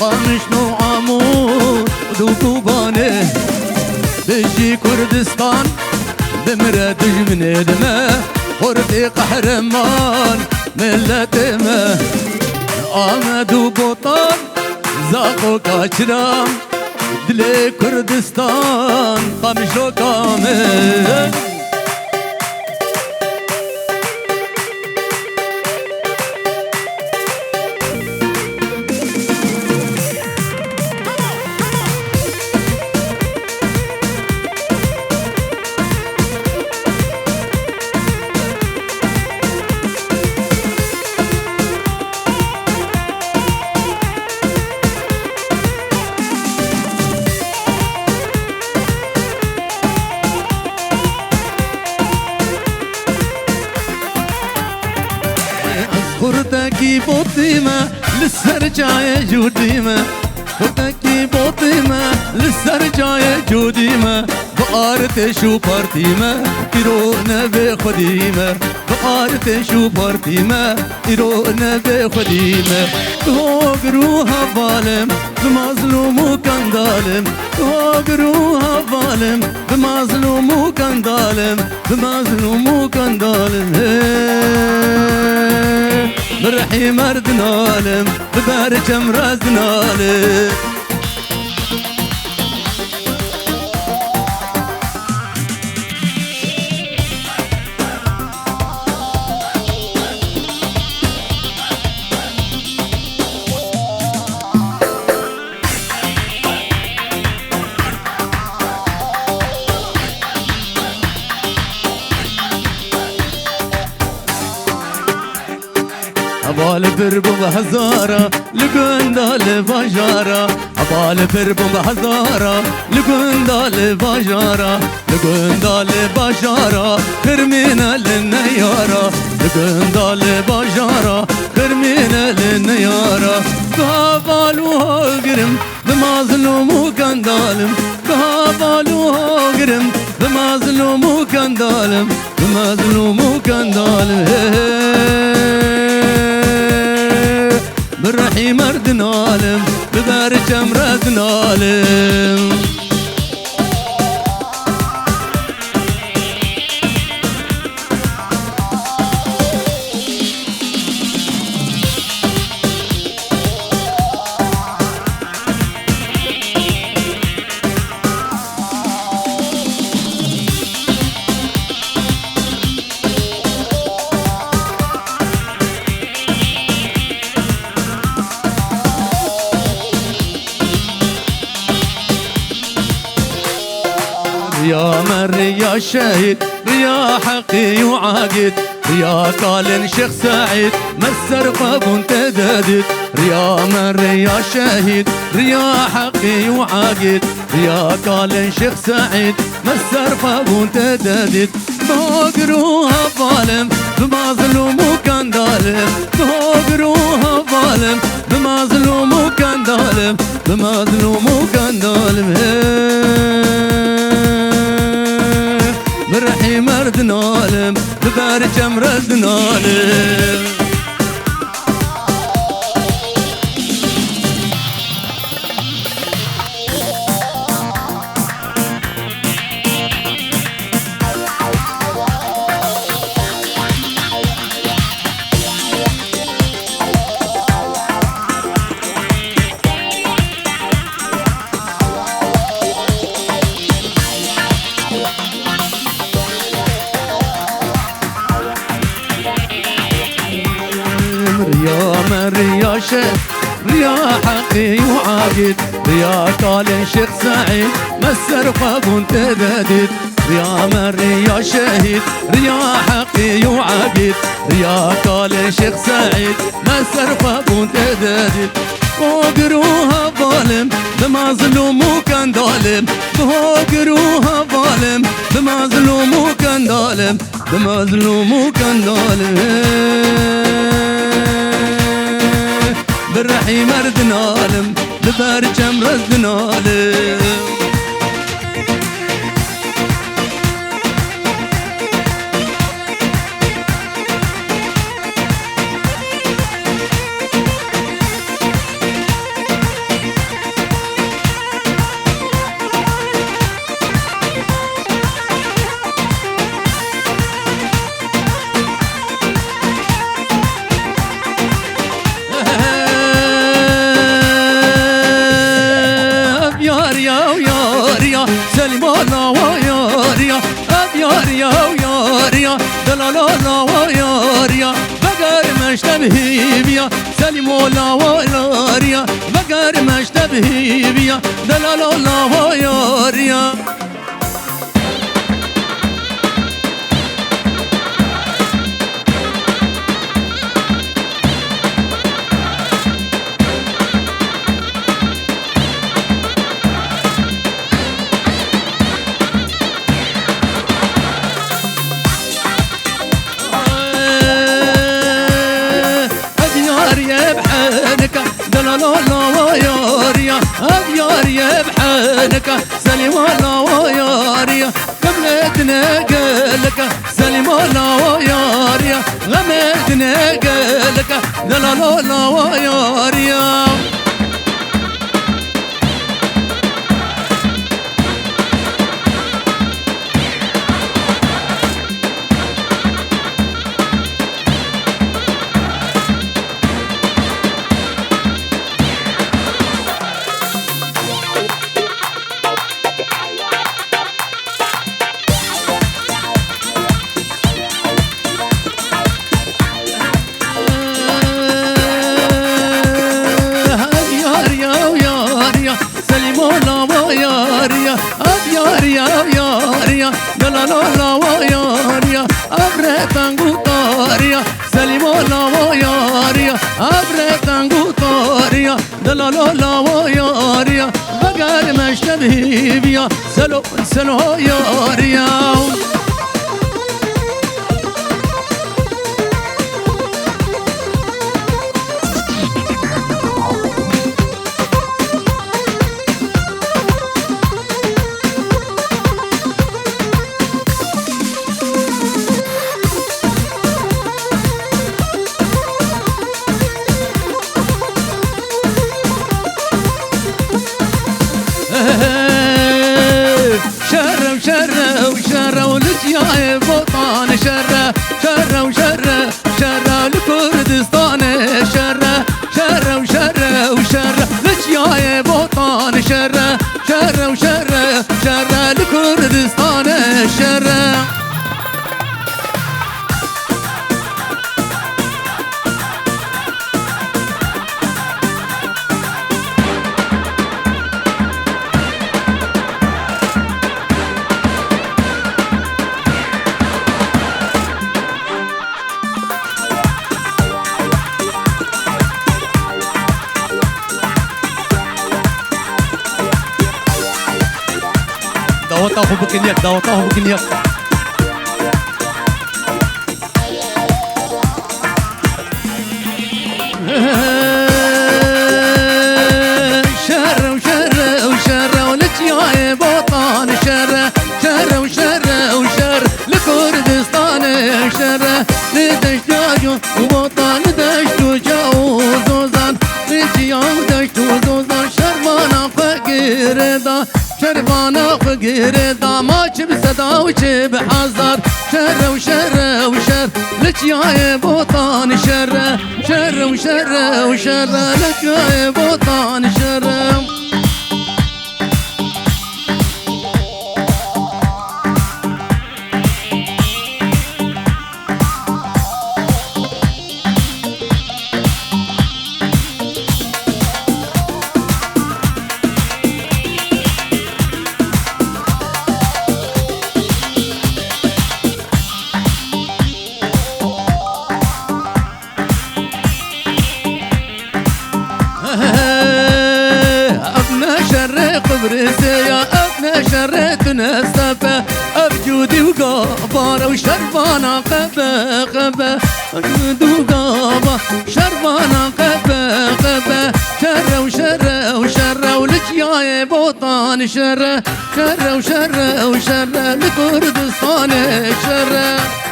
قامش نو عمود دوكوبانه بجي كردستان بمرة دجمن دمه خردي قهرمان ملتمه آمد و بطان زاقو كاچرام دل كردستان قامش رو كامل خردكي بوطيمة للسرجاية جوديمة خردكي بوطيمة للسرجاية جوديمة بقارت شو بارتيمة يرونا بخديمة بقارت شو بارتيمة يرونا بخديمة تهاجروها ظالم بمظلوم وكان ظالم تهاجروها ظالم بمظلوم وكان ظالم بمظلوم وكان ظالم برحي مرد نالم ببرجم راز نالم أبال بربو بهزارة لقندال باجارة أبال بربو بهزارة لقندال باجارة لقندال باجارة خرمينا للنيارة لقندال باجارة خرمينا للنيارة قابلوها قرم بمظلوم وكان ظالم قابلوها قرم بمظلوم وكان ظالم بمظلوم وكان ظالم برحي مرد نالم ببرجم رد نالم يا مر يا شهيد يا حقي وعاقد يا قال شيخ سعيد مسر قبون تددد يا مر يا شهيد يا حقي وعاقد يا قال شيخ سعيد مسر قبون تددد بهاجروها ظالم بمظلوم وكان ظالم بهاجروها ظالم بمظلوم وكان ظالم بمظلوم وكان ظالم برحي مرد نالم ببرجم رد نالم يا مر يا شيخ يا حقي وعاقد يا قال شيخ سعيد مسر قبون تددد يا مر يا شهيد يا حقي وعاقد يا قال شيخ سعيد مسر قبون تددد بهاجروها ظالم بمظلوم وكان ظالم بهاجروها ظالم بمظلوم وكان ظالم بمظلوم وكان ظالم برحي مرد نالم ببرجم رد نالم بيا دلال الله ياريا الله ياريا ياريا بحالك سليم الله ياريا قبلتنا قالك سليم الله ياريا غمتنا قالك دلال الله ياريا ياريا دلال الله ياريا أبرتان قطاريا سليم الله ياريا أبرتان قطاريا دلال الله ياريا بقر مشتبه بيا سلو سلو ياريا شرة ولجيا بوطان شرة وشرة لكردستان شرة لجيا بوطان شرة وشرة لكردستان شرة دعوته بكنيك دعوته بكنيك شرة ولجيا بوطان شرة لكردستان شرة لدشتاجو وبوطان دشتو جو زوزان لجيا ودشتو زوزان شربانا فقير دا شربانا فقير دا ما جب صدا وجب حذر شر لجيا بوطان شر لجيا بوطان شر قبرسيا ابن شريت نستفى ابجودي وقابر وشربانا قبا ابجودي وقابر شربانا قبا شر ولجيا بوطان شر لكردستان شر